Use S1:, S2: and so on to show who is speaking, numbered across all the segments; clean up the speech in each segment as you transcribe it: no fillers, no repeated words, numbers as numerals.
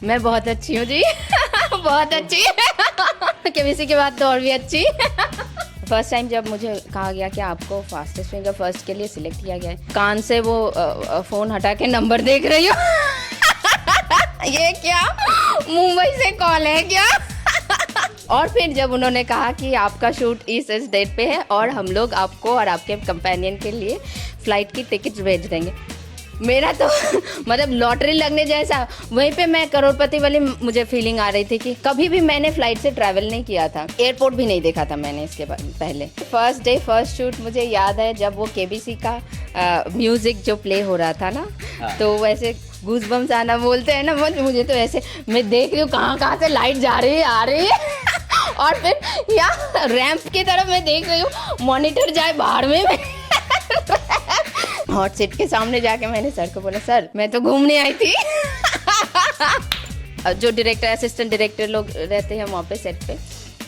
S1: मैं बहुत अच्छी हूँ जी बहुत अच्छी केबीसी के बाद तो और भी अच्छी फर्स्ट टाइम जब मुझे कहा गया कि आपको फास्टेस्ट फिंगर फर्स्ट के लिए सिलेक्ट किया गया है, कान से वो फ़ोन हटा के नंबर देख रही हो ये क्या मुंबई से कॉल है क्या और फिर जब उन्होंने कहा कि आपका शूट इस डेट पे है और हम लोग आपको और आपके कंपेनियन के लिए फ़्लाइट की टिकट्स भेज देंगे, मेरा तो मतलब लॉटरी लगने जैसा। वहीं पे मैं करोड़पति वाली मुझे फीलिंग आ रही थी कि कभी भी मैंने फ्लाइट से ट्रैवल नहीं किया था, एयरपोर्ट भी नहीं देखा था मैंने इसके पहले। फर्स्ट डे फर्स्ट शूट मुझे याद है जब वो केबीसी का म्यूज़िक जो प्ले हो रहा था ना, तो वैसे गूज़बम्स आना बोलते हैं ना, मुझे तो ऐसे मैं देख रही हूँ कहाँ से लाइट जा रही है आ रही है और फिर यहाँ रैंप की तरफ मैं देख रही हूँ, मॉनिटर जाए बाहर में हॉट सीट के सामने जाके मैंने सर को बोला, सर मैं तो घूमने आई थी जो डायरेक्टर असिस्टेंट डायरेक्टर लोग रहते हैं वहाँ पे सेट पे,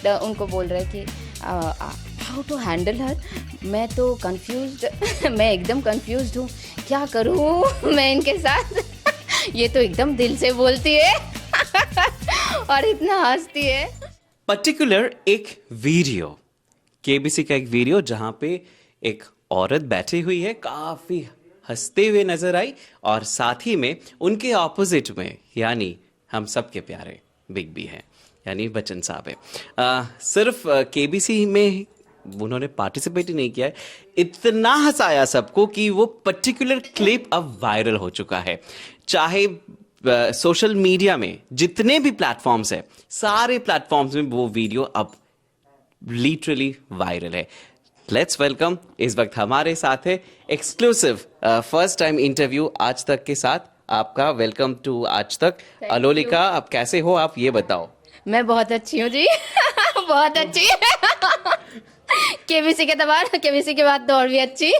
S1: तो उनको बोल रहे कि हाउ टू हैंडल हर। मैं तो कंफ्यूज्ड मैं एकदम कंफ्यूज्ड हूँ, क्या करूँ मैं इनके साथ ये तो एकदम दिल से बोलती है और इतना हंसती है।
S2: पर्टिकुलर एक वीडियो, केबीसी का एक वीडियो जहां पे एक औरत बैठी हुई है, काफी हंसते हुए नजर आई और साथ ही में उनके ऑपोजिट में यानी हम सबके प्यारे बिग बी हैं, यानी बच्चन साहब है। सिर्फ केबीसी में उन्होंने पार्टिसिपेट ही नहीं किया है, इतना हंसाया सबको कि वो पर्टिकुलर क्लिप अब वायरल हो चुका है। चाहे सोशल मीडिया में जितने भी प्लेटफॉर्म्स है, सारे प्लेटफॉर्म्स में वो वीडियो अब लिटरली वायरल है। लेट्स वेलकम, इस वक्त हमारे साथ है एक्सक्लूसिव फर्स्ट टाइम इंटरव्यू आज तक के साथ। आपका वेलकम टू आज तक। अलोलिका, आप कैसे हो, आप ये बताओ।
S1: मैं बहुत अच्छी हूँ जी बहुत अच्छी केबीसी के बाद तो और भी अच्छी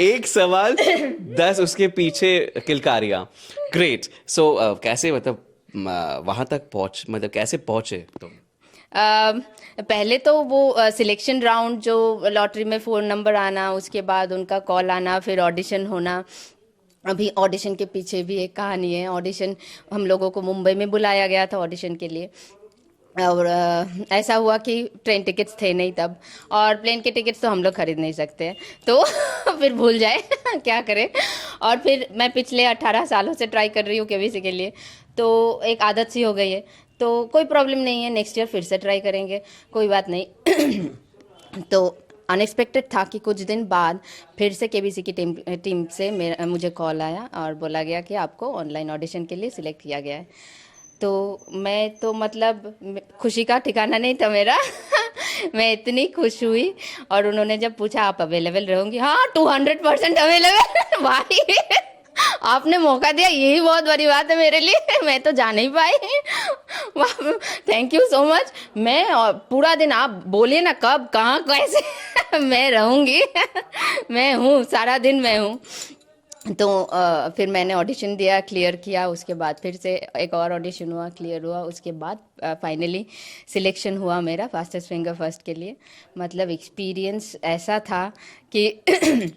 S2: एक सवाल 10 उसके पीछे किलकारियां। ग्रेट। सो कैसे मतलब वहां तक मतलब कैसे पहुंचे तुम?
S1: पहले तो वो सिलेक्शन राउंड जो लॉटरी में फ़ोन नंबर आना, उसके बाद उनका कॉल आना, फिर ऑडिशन होना। अभी ऑडिशन के पीछे भी एक कहानी है। ऑडिशन हम लोगों को मुंबई में बुलाया गया था ऑडिशन के लिए और ऐसा हुआ कि ट्रेन टिकट्स थे नहीं तब, और प्लेन के टिकट्स तो हम लोग खरीद नहीं सकते हैं, तो फिर भूल जाए क्या करें। और फिर मैं पिछले 18 सालों से ट्राई कर रही हूँ केबीसी के लिए, तो एक आदत सी हो गई है, तो कोई प्रॉब्लम नहीं है, नेक्स्ट ईयर फिर से ट्राई करेंगे, कोई बात नहीं तो अनएक्सपेक्टेड था कि कुछ दिन बाद फिर से केबीसी की टीम से मुझे कॉल आया और बोला गया कि आपको ऑनलाइन ऑडिशन के लिए सिलेक्ट किया गया है। तो मैं तो मतलब खुशी का ठिकाना नहीं था मेरा मैं इतनी खुश हुई। और उन्होंने जब पूछा आप अवेलेबल रहोगी, हाँ 200% अवेलेबल भाई आपने मौका दिया, यही बहुत बड़ी बात है मेरे लिए, मैं तो जा नहीं पाई थैंक यू सो मच। मैं पूरा दिन आप बोलिए ना कब कहाँ कैसे मैं रहूँगी मैं हूँ, सारा दिन मैं हूँ। तो फिर मैंने ऑडिशन दिया, क्लियर किया, उसके बाद फिर से एक और ऑडिशन हुआ, क्लियर हुआ, उसके बाद फाइनली सिलेक्शन हुआ मेरा फास्टेस्ट फिंगर फर्स्ट के लिए। मतलब एक्सपीरियंस ऐसा था कि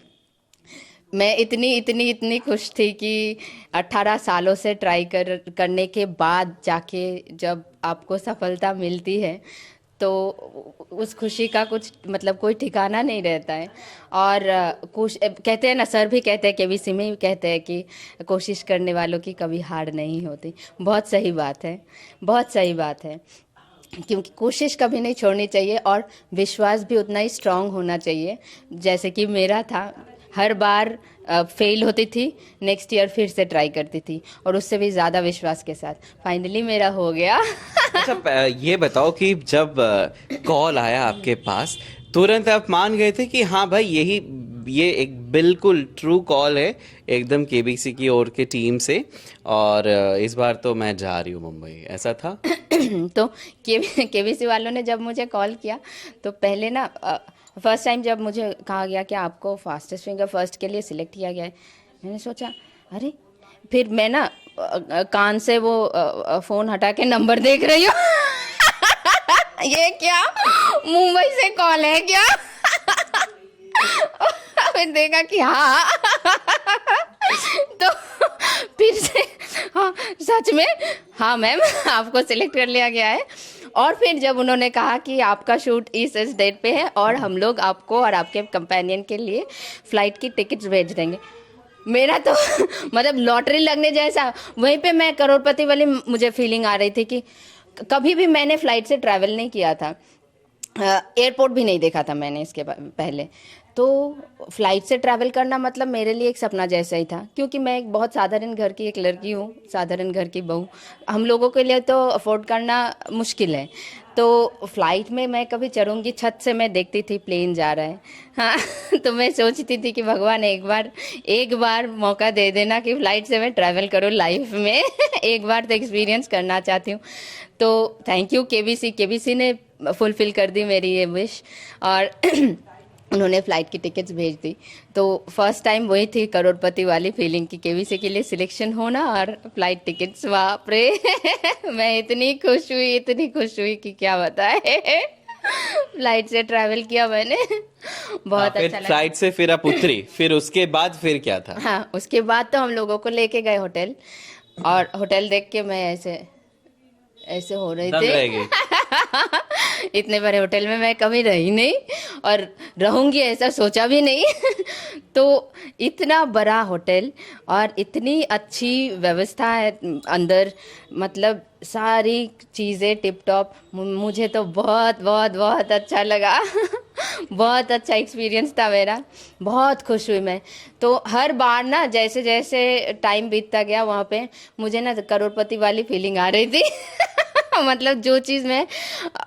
S1: मैं इतनी खुश थी कि 18 सालों से ट्राई करने के बाद जाके जब आपको सफलता मिलती है तो उस खुशी का कुछ मतलब कोई ठिकाना नहीं रहता है। और कहते हैं ना, सर भी कहते हैं, केबीसी में भी कहते हैं कि कोशिश करने वालों की कभी हार नहीं होती। बहुत सही बात है, बहुत सही बात है, क्योंकि कोशिश कभी नहीं छोड़नी चाहिए और विश्वास भी उतना ही स्ट्रांग होना चाहिए जैसे कि मेरा था। हर बार फेल होती थी, नेक्स्ट ईयर फिर से ट्राई करती थी और उससे भी ज़्यादा विश्वास के साथ फाइनली मेरा हो गया
S2: अच्छा, ये बताओ कि जब कॉल आया आपके पास, तुरंत आप मान गए थे कि हाँ भाई ये एक बिल्कुल ट्रू कॉल है एकदम केबीसी की ओर के टीम से, और इस बार तो मैं जा रही हूँ मुंबई, ऐसा था?
S1: तो केबीसी वालों ने जब मुझे कॉल किया तो पहले ना फर्स्ट टाइम जब मुझे कहा गया कि आपको फास्टेस्ट फिंगर फर्स्ट के लिए सिलेक्ट किया गया है, मैंने सोचा अरे, फिर मैं ना कान से वो फ़ोन हटा के नंबर देख रही हूँ ये क्या मुंबई से कॉल है क्या फिर देखा कि हाँ तो हाँ सच में, हाँ मैम आपको सिलेक्ट कर लिया गया है। और फिर जब उन्होंने कहा कि आपका शूट इस डेट पे है और हम लोग आपको और आपके कंपेनियन के लिए फ़्लाइट की टिकट्स भेज देंगे, मेरा तो मतलब लॉटरी लगने जैसा। वहीं पे मैं करोड़पति वाली मुझे फीलिंग आ रही थी कि कभी भी मैंने फ़्लाइट से ट्रैवल नहीं किया था, एयरपोर्ट भी नहीं देखा था मैंने इसके पहले। तो फ्लाइट से ट्रैवल करना मतलब मेरे लिए एक सपना जैसा ही था, क्योंकि मैं एक बहुत साधारण घर की एक लड़की हूँ, साधारण घर की बहू। हम लोगों के लिए तो अफोर्ड करना मुश्किल है। तो फ्लाइट में मैं कभी चढ़ूँगी, छत से मैं देखती थी प्लेन जा रहा है, हाँ तो मैं सोचती थी कि भगवान एक बार मौका दे देना कि फ़्लाइट से मैं ट्रैवल करूँ लाइफ में एक बार तो एक्सपीरियंस करना चाहती हूँ। तो थैंक यू केबीसी ने फुलफ़िल कर दी मेरी ये विश, और उन्होंने फ़्लाइट की टिकट्स भेज दी। तो फर्स्ट टाइम वही थी करोड़पति वाली फीलिंग कि केबीसी के लिए सिलेक्शन होना और फ़्लाइट टिकट्स, बाप रे मैं इतनी खुश हुई कि क्या बताए। फ़्लाइट से ट्रैवल किया मैंने, बहुत
S2: फिर
S1: अच्छा लगा।
S2: फ्लाइट से फिर आप उतरी, फिर उसके बाद फिर क्या था?
S1: हाँ उसके बाद तो हम लोगों को लेके गए होटल, और होटल देख के मैं ऐसे ऐसे हो रही
S2: दंग
S1: थी
S2: रह गई।
S1: इतने बड़े होटल में मैं कभी रही नहीं और रहूंगी ऐसा सोचा भी नहीं तो इतना बड़ा होटल और इतनी अच्छी व्यवस्था है अंदर, मतलब सारी चीज़ें टिप टॉप। मुझे तो बहुत बहुत बहुत अच्छा लगा बहुत अच्छा एक्सपीरियंस था मेरा, बहुत खुश हुई मैं। तो हर बार ना जैसे जैसे टाइम बीतता गया वहाँ पे मुझे ना करोड़पति वाली फीलिंग आ रही थी मतलब जो चीज़ मैं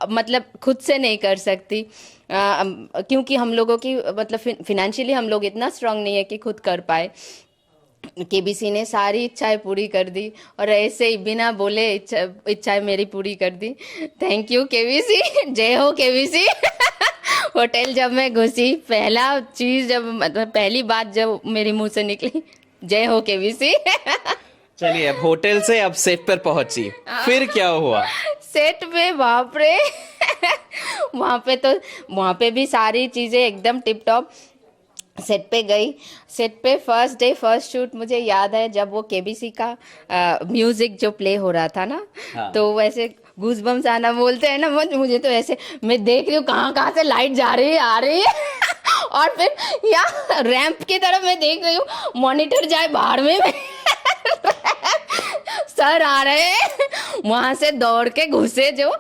S1: मतलब खुद से नहीं कर सकती, क्योंकि हम लोगों की मतलब फिनेंशियली हम लोग इतना स्ट्रांग नहीं है कि खुद कर पाए। केबीसी ने सारी इच्छाएं पूरी कर दी और ऐसे ही बिना बोले इच्छाएं मेरी पूरी कर दी। थैंक यू केबीसी, जय हो केबीसी होटल जब मैं घुसी, पहला चीज़ जब मतलब पहली बात जब मेरे मुंह से निकली, जय हो केबीसी
S2: चलिए अब होटल से अब सेट पर पहुंची, फिर क्या हुआ?
S1: सेट पे बाप रे वहाँ पे भी सारी चीज़ें एकदम टिप टॉप। सेट पे गई, सेट पे फर्स्ट डे फर्स्ट शूट मुझे याद है जब वो केबीसी का म्यूजिक जो प्ले हो रहा था ना,
S2: हाँ।
S1: तो वैसे गूज़बम्स आना बोलते हैं ना, मुझे तो ऐसे मैं देख रही हूँ कहाँ कहाँ से लाइट जा रही है आ रही है और फिर यहाँ रैंप की तरफ मैं देख रही हूँ, मॉनिटर जाए बाहर में सर आ रहे हैं वहां से दौड़ के घुसे जो,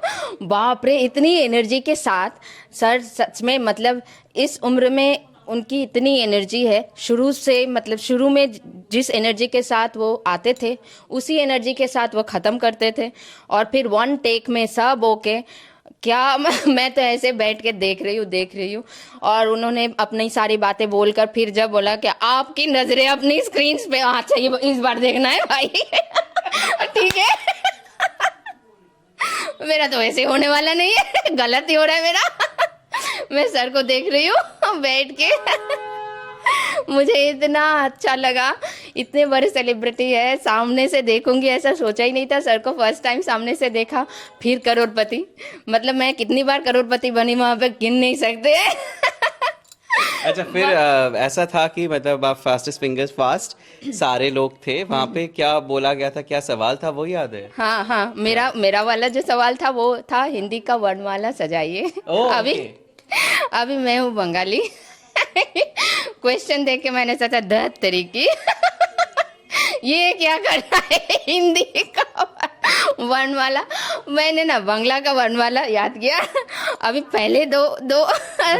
S1: बाप रे इतनी एनर्जी के साथ सर, सच में मतलब इस उम्र में उनकी इतनी एनर्जी है शुरू से, मतलब शुरू में जिस एनर्जी के साथ वो आते थे उसी एनर्जी के साथ वो ख़त्म करते थे, और फिर वन टेक में सब ओके। क्या मैं तो ऐसे बैठ के देख रही हूँ और उन्होंने अपनी सारी बातें बोलकर फिर जब बोला कि आपकी नज़रें अपनी स्क्रीन पे, अच्छा ये इस बार देखना है भाई ठीक है मेरा तो वैसे होने वाला नहीं है, गलत ही हो रहा है मेरा मैं सर को देख रही हूँ बैठ के मुझे इतना अच्छा लगा, इतने बड़े सेलिब्रिटी है सामने से देखूंगी ऐसा सोचा ही नहीं था। सर को फर्स्ट टाइम सामने से देखा, फिर करोड़पति, मतलब मैं कितनी बार करोड़पति बनी वहां पे गिन नहीं सकते
S2: अच्छा फिर ऐसा था कि मतलब आप फास्टेस्ट फिंगर्स फास्ट, सारे लोग थे वहां पे, क्या बोला गया था, क्या सवाल था वो याद है?
S1: हाँ मेरा वाला जो सवाल था वो था हिंदी का वर्णमाला सजाइए। अभी मैं हूँ बंगाली क्वेश्चन देख के मैंने सोचा 10 तरीके ये क्या करना है हिंदी का वर्णमाला, मैंने ना बांग्ला का वर्णमाला याद किया। अभी पहले दो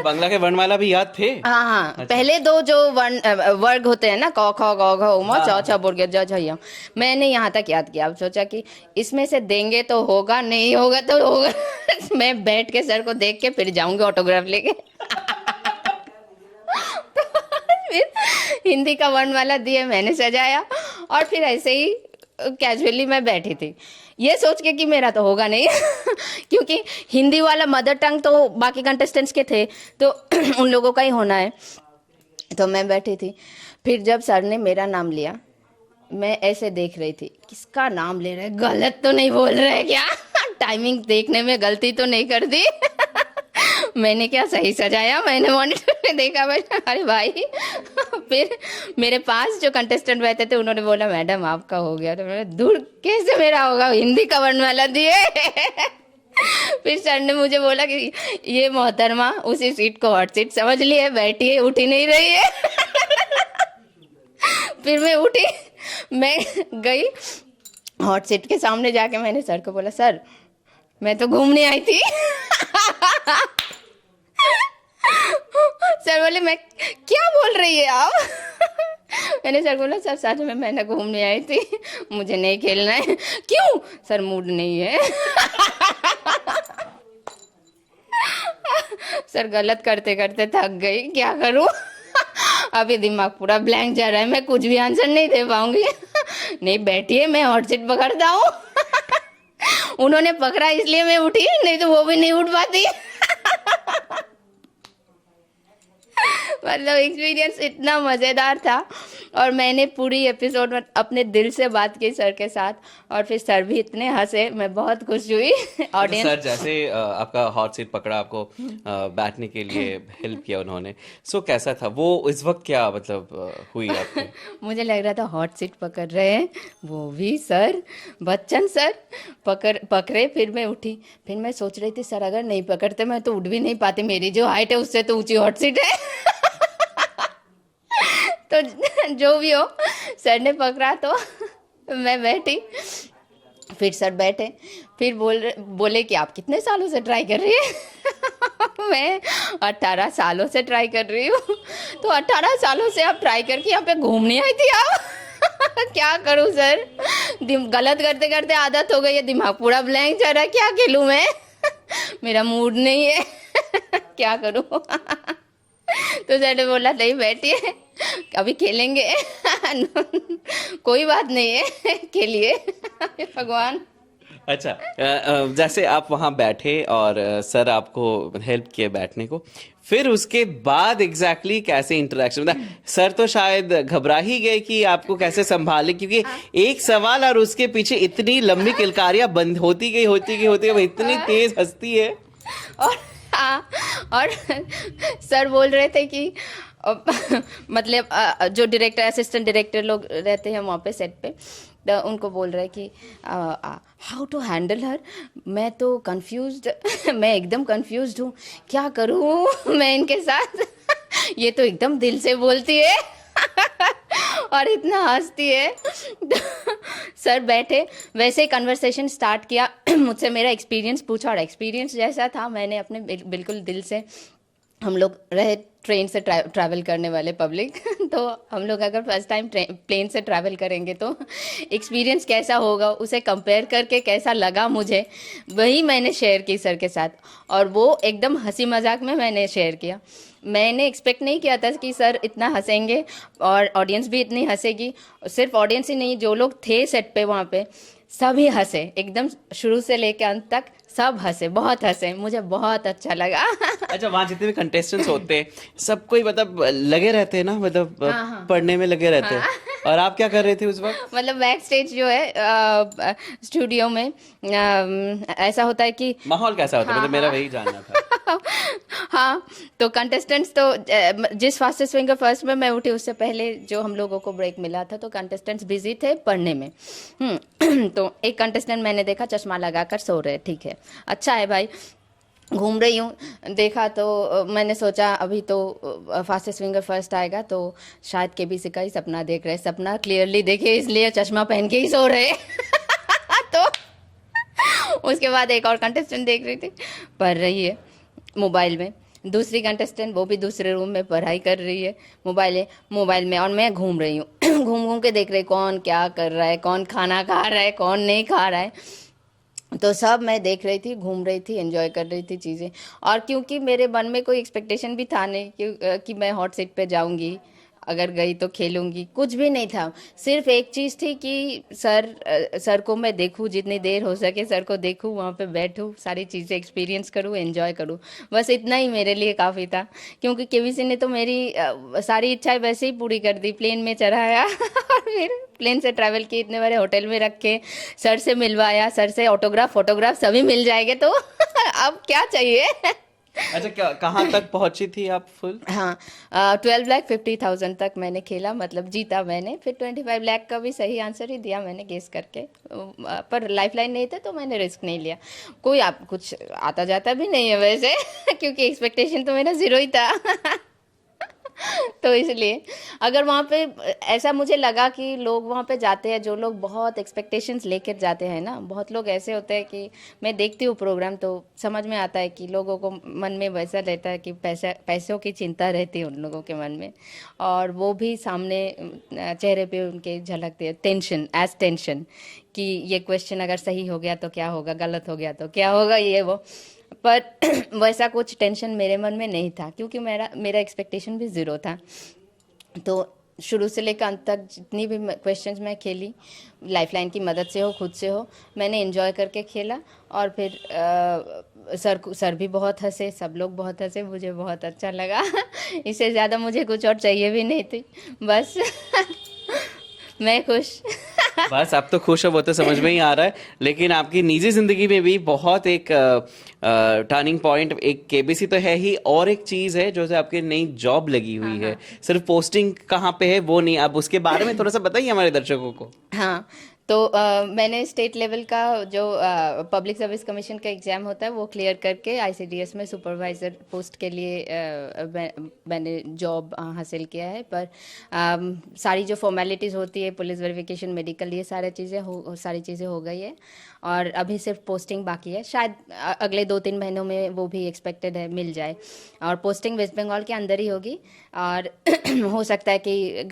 S2: बांग्ला के वर्णमाला भी याद थे?
S1: हाँ
S2: अच्छा।
S1: पहले दो जो वर्ग होते हैं ना, क ख ग घ उम च छ बोल के ज झ य, मैंने यहाँ तक याद किया। अब सोचा कि इसमें से देंगे तो होगा, नहीं होगा तो होगा मैं बैठ के सर को देख के फिर जाऊंगी ऑटोग्राफ लेके फिर हिंदी का वर्णमाला दिए, मैंने सजाया और फिर ऐसे ही कैजुअली मैं बैठी थी ये सोच के कि मेरा तो होगा नहीं क्योंकि हिंदी वाला मदर टंग तो बाकी कंटेस्टेंट्स के थे तो उन लोगों का ही होना है। तो मैं बैठी थी, फिर जब सर ने मेरा नाम लिया मैं ऐसे देख रही थी किसका नाम ले रहे, गलत तो नहीं बोल रहे क्या टाइमिंग देखने में गलती तो नहीं कर दी मैंने क्या सही सजाया, मैंने मॉनिटर में देखा, अरे भाई फिर मेरे पास जो कंटेस्टेंट बैठे थे उन्होंने बोला मैडम आपका हो गया, तो मैंने दूर कैसे मेरा होगा, हिंदी का वर्णमाला दिए। फिर सर ने मुझे बोला कि ये मोहतरमा उसी सीट को हॉट सीट समझ लिए, बैठी है, उठी नहीं रही है। फिर मैं उठी, मैं गई हॉट सीट के सामने जाके मैंने सर को बोला सर मैं तो घूमने आई थी। सर बोले मैं क्या बोल रही है आप। मैंने सर को बोला सर सच में मैं घूमने आई थी, मुझे नहीं खेलना है। क्यों? सर मूड नहीं है। सर गलत करते करते थक गई, क्या करूं। अभी दिमाग पूरा ब्लैंक जा रहा है, मैं कुछ भी आंसर नहीं दे पाऊंगी। नहीं बैठिए, मैं हॉट सीट पकड़ता हूँ। उन्होंने पकड़ा इसलिए मैं उठी, नहीं तो वो भी नहीं उठ पाती। मतलब एक्सपीरियंस इतना मज़ेदार था और मैंने पूरी एपिसोड में अपने दिल से बात की सर के साथ और फिर सर भी इतने हंसे, मैं बहुत खुश हुई। ऑडियंस
S2: सर जैसे आपका हॉट सीट पकड़ा, आपको बैठने के लिए हेल्प किया उन्होंने, सो कैसा था वो इस वक्त, क्या मतलब हुई आपकी?
S1: मुझे लग रहा था हॉट सीट पकड़ रहे हैं, वो भी सर, बच्चन सर पकड़े। फिर मैं उठी, फिर मैं सोच रही थी सर अगर नहीं पकड़ते मैं तो उठ भी नहीं पाती, मेरी जो हाइट है उससे तो ऊंची हॉट सीट है। तो जो भी हो सर ने पकड़ा तो मैं बैठी, फिर सर बैठे, फिर बोले कि आप कितने सालों से ट्राई कर रही है। मैं 18 सालों से ट्राई कर रही हूँ। तो 18 सालों से आप ट्राई करके यहाँ पे घूमने आई थी आप। क्या करूँ सर, गलत करते करते आदत हो गई है, दिमाग पूरा ब्लैंक जा रहा है, क्या खेलूँ मैं। मेरा मूड नहीं है। क्या करूँ। तो सर ने बोला नहीं बैठिए अभी खेलेंगे। कोई बात नहीं है, खेलिए। भगवान।
S2: अच्छा, जैसे आप वहाँ बैठे और सर आपको हेल्प किए बैठने को, फिर उसके बाद एग्जैक्टली कैसे इंटरेक्शन, मतलब सर तो शायद घबरा ही गए कि आपको कैसे संभाले, क्योंकि एक सवाल और उसके पीछे इतनी लंबी किलकारियां बंद होती गई वो इतनी तेज हंसती है।
S1: और हाँ, और सर बोल रहे थे कि मतलब जो डायरेक्टर असिस्टेंट डायरेक्टर लोग रहते हैं वहाँ पे सेट पे, तो उनको बोल रहे कि हाउ टू हैंडल हर। मैं तो कंफ्यूज्ड, मैं एकदम कंफ्यूज्ड हूँ, क्या करूँ मैं इनके साथ। ये तो एकदम दिल से बोलती है और इतना हंसती है। सर बैठे, वैसे ही कन्वर्सेशन स्टार्ट किया। मुझसे मेरा एक्सपीरियंस पूछा और एक्सपीरियंस जैसा था मैंने अपने बिल्कुल दिल से, हम लोग रहे ट्रेन से ट्रैवल करने वाले पब्लिक। तो हम लोग अगर फर्स्ट टाइम प्लेन से ट्रैवल करेंगे तो एक्सपीरियंस कैसा होगा उसे कंपेयर करके कैसा लगा मुझे, वही मैंने शेयर की सर के साथ। और वो एकदम हंसी मजाक में मैंने शेयर किया। मैंने एक्सपेक्ट नहीं किया था कि सर इतना हंसेंगे और ऑडियंस भी इतनी हंसेगी। सिर्फ ऑडियंस ही नहीं, जो लोग थे सेट पे वहाँ पे सभी हंसे, एकदम शुरू से लेकर अंत तक सब हंसे, बहुत हंसे, मुझे बहुत अच्छा लगा।
S2: अच्छा, वहाँ जितने भी कंटेस्टेंट्स होते हैं सब कोई मतलब लगे रहते हैं ना, मतलब
S1: हाँ।
S2: पढ़ने में लगे रहते हैं। और आप क्या कर रहे थे उस वक्त?
S1: मतलब बैक स्टेज जो है स्टूडियो में ऐसा होता है कि
S2: माहौल कैसा होता है, मतलब मेरा वही जानना था।
S1: हाँ, तो कंटेस्टेंट्स तो जिस फास्टेस्ट फिंगर फर्स्ट में मैं उठी उससे पहले जो हम लोगों को ब्रेक मिला था, तो कंटेस्टेंट्स बिजी थे पढ़ने में। तो एक कंटेस्टेंट मैंने देखा चश्मा लगाकर सो रहे, ठीक है, अच्छा है भाई, घूम रही हूँ, देखा तो मैंने सोचा अभी तो फास्टेस्ट फिंगर फर्स्ट आएगा तो शायद केबीसी का ही सपना देख रहे, सपना क्लियरली देखे इसलिए चश्मा पहन के ही सो रहे। तो उसके बाद एक और कंटेस्टेंट देख रही थी, पढ़ रही है मोबाइल में। दूसरी कंटेस्टेंट वो भी दूसरे रूम में पढ़ाई कर रही है मोबाइल में, और मैं घूम रही हूँ। घूम घूम के देख रही कौन क्या कर रहा है, कौन खाना खा रहा है, कौन नहीं खा रहा है। तो सब मैं देख रही थी, घूम रही थी, एंजॉय कर रही थी चीज़ें। और क्योंकि मेरे मन में कोई एक्सपेक्टेशन भी था नहीं कि मैं हॉट सीट पे जाऊंगी, अगर गई तो खेलूंगी, कुछ भी नहीं था। सिर्फ एक चीज़ थी कि सर को मैं देखूं, जितनी देर हो सके सर को देखूं, वहाँ पे बैठूं, सारी चीज़ें एक्सपीरियंस करूं, एंजॉय करूं, बस इतना ही मेरे लिए काफ़ी था। क्योंकि केबीसी ने तो मेरी सारी इच्छाएं वैसे ही पूरी कर दी, प्लेन में चढ़ाया और फिर प्लेन से ट्रैवल किए, इतने बड़े होटल में रखे, सर से मिलवाया, सर से ऑटोग्राफ फोटोग्राफ सभी मिल जाएंगे तो अब क्या चाहिए।
S2: अच्छा, कहाँ तक पहुंची थी आप फुल?
S1: हाँ, 12,50,000 तक मैंने खेला, मतलब जीता मैंने। फिर 25 लाख का भी सही आंसर ही दिया मैंने गेस करके, पर लाइफ लाइन नहीं थे तो मैंने रिस्क नहीं लिया। कोई आप कुछ आता जाता भी नहीं है वैसे क्योंकि एक्सपेक्टेशन तो मेरा ज़ीरो ही था तो इसलिए अगर वहाँ पे ऐसा मुझे लगा कि लोग वहाँ पे जाते हैं, जो लोग बहुत एक्सपेक्टेशंस लेकर जाते हैं ना, बहुत लोग ऐसे होते हैं कि मैं देखती हूँ प्रोग्राम तो समझ में आता है कि लोगों को मन में वैसा रहता है कि पैसों की चिंता रहती है उन लोगों के मन में, और वो भी सामने चेहरे पे उनके झलकती है, टेंशन कि ये क्वेश्चन अगर सही हो गया तो क्या होगा, गलत हो गया तो क्या होगा, ये वो। पर वैसा कुछ टेंशन मेरे मन में नहीं था क्योंकि मेरा एक्सपेक्टेशन भी ज़ीरो था। तो शुरू से लेकर अंत तक जितनी भी क्वेश्चंस मैं खेली, लाइफलाइन की मदद से हो, खुद से हो, मैंने एंजॉय करके खेला। और फिर सर भी बहुत हंसे, सब लोग बहुत हंसे, मुझे बहुत अच्छा लगा इससे ज़्यादा मुझे कुछ और चाहिए भी नहीं थी, बस मैं खुश
S2: बस आप तो खुश हो, वो तो समझ में ही आ रहा है। लेकिन आपकी निजी जिंदगी में भी बहुत एक टर्निंग पॉइंट, एक केबीसी तो है ही, और एक चीज है जो से आपकी नई जॉब लगी हुई है। सिर्फ पोस्टिंग कहाँ पे है वो नहीं, आप उसके बारे में थोड़ा सा बताइए हमारे दर्शकों को।
S1: हाँ, तो मैंने स्टेट लेवल का जो पब्लिक सर्विस कमीशन का एग्ज़ाम होता है वो क्लियर करके आईसीडीएस में सुपरवाइज़र पोस्ट के लिए मैंने जॉब हासिल किया है। पर सारी जो फॉर्मेलिटीज़ होती है, पुलिस वेरिफिकेशन, मेडिकल, ये सारी चीज़ें हो गई है और अभी सिर्फ पोस्टिंग बाकी है। शायद अगले 2-3 महीनों में वो भी एक्सपेक्टेड है मिल जाए, और पोस्टिंग वेस्ट बंगाल के अंदर ही होगी। और हो सकता है कि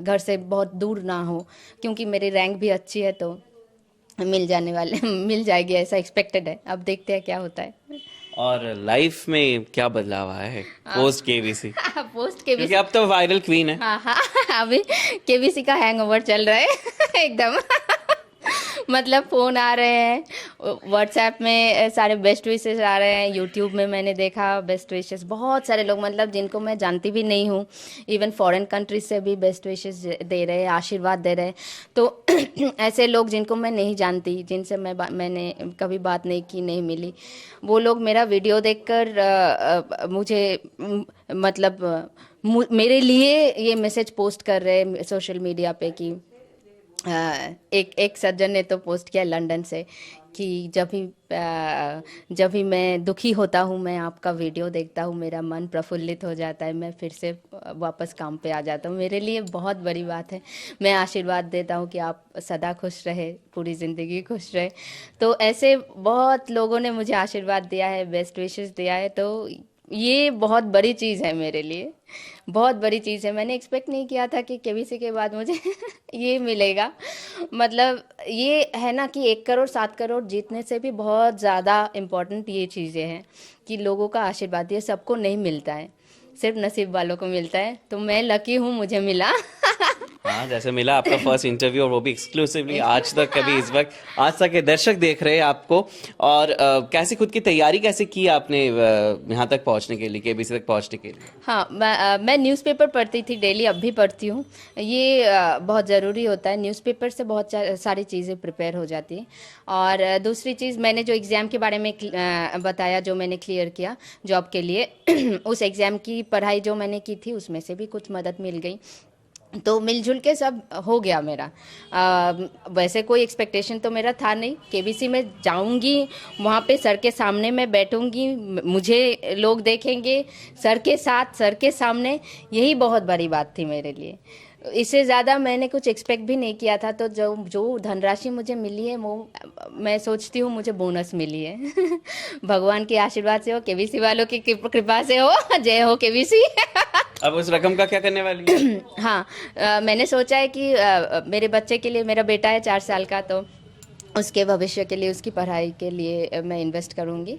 S1: घर से बहुत दूर ना हो, क्योंकि मेरी रैंक भी अच्छी है तो मिल जाएगी, ऐसा एक्सपेक्टेड है। अब देखते हैं क्या होता है।
S2: और लाइफ में क्या बदलाव आया है पोस्ट केबीसी?
S1: पोस्ट
S2: क्योंकि
S1: केबीसी,
S2: अब तो वायरल क्वीन है।
S1: हाँ हाँ अभी केबीसी का हैंगओवर चल रहा है एकदम मतलब फ़ोन आ रहे हैं, व्हाट्सएप में सारे बेस्ट विशेस आ रहे हैं, यूट्यूब में मैंने देखा बेस्ट विशेस, बहुत सारे लोग मतलब जिनको मैं जानती भी नहीं हूँ, इवन फॉरेन कंट्रीज से भी बेस्ट विशेस दे रहे हैं, आशीर्वाद दे रहे हैं। तो ऐसे लोग जिनको मैं नहीं जानती, जिनसे मैंने कभी बात नहीं की, नहीं मिली, वो लोग मेरा वीडियो देखकर मुझे मतलब मेरे लिए ये मैसेज पोस्ट कर रहे हैं सोशल मीडिया पे कि एक सज्जन ने तो पोस्ट किया लंदन से कि जब भी मैं दुखी होता हूँ, मैं आपका वीडियो देखता हूँ, मेरा मन प्रफुल्लित हो जाता है, मैं फिर से वापस काम पे आ जाता हूँ। मेरे लिए बहुत बड़ी बात है। मैं आशीर्वाद देता हूँ कि आप सदा खुश रहे, पूरी ज़िंदगी खुश रहे। तो ऐसे बहुत लोगों ने मुझे आशीर्वाद दिया है, बेस्ट विशेस दिया है, तो ये बहुत बड़ी चीज़ है मेरे लिए, बहुत बड़ी चीज़ है। मैंने एक्सपेक्ट नहीं किया था कि केबीसी के बाद मुझे ये मिलेगा। मतलब ये है ना कि 1 करोड़ 7 करोड़ जीतने से भी बहुत ज़्यादा इम्पोर्टेंट ये चीज़ें हैं कि लोगों का आशीर्वाद, ये सबको नहीं मिलता है, सिर्फ नसीब वालों को मिलता है। तो मैं लकी हूँ, मुझे मिला
S2: हाँ, जैसे मिला आपका फर्स्ट इंटरव्यू, और वो भी एक्सक्लूसिवली आज तक, कभी इस वक्त आज तक के दर्शक देख रहे हैं आपको। और कैसे खुद की तैयारी कैसे की आपने यहाँ तक पहुँचने के लिए, केबीसी तक पहुँचने के लिए?
S1: हाँ, मैं न्यूज़पेपर पढ़ती थी डेली, अब भी पढ़ती हूँ। ये बहुत ज़रूरी होता है, न्यूज़पेपर से बहुत सारी चीज़ें प्रिपेयर हो जाती हैं। और दूसरी चीज़, मैंने जो एग्ज़ाम के बारे में बताया, जो मैंने क्लियर किया जॉब के लिए उस एग्ज़ाम की पढ़ाई जो मैंने की थी उसमें से भी कुछ मदद मिल गई, तो मिलजुल के सब हो गया मेरा। वैसे कोई एक्सपेक्टेशन तो मेरा था नहीं, केबीसी में जाऊंगी, वहाँ पे सर के सामने मैं बैठूंगी, मुझे लोग देखेंगे सर के साथ, सर के सामने, यही बहुत बड़ी बात थी मेरे लिए। इससे ज़्यादा मैंने कुछ एक्सपेक्ट भी नहीं किया था। तो जो धनराशि मुझे मिली है वो मैं सोचती हूँ मुझे बोनस मिली है भगवान के आशीर्वाद से हो, केबीसी वालों की कृपा से हो, जय हो केबीसी
S2: अब उस रकम का क्या करने वाली है?
S1: हाँ, मैंने सोचा है कि मेरे बच्चे के लिए, मेरा बेटा है 4 साल का, तो उसके भविष्य के लिए, उसकी पढ़ाई के लिए मैं इन्वेस्ट करूँगी।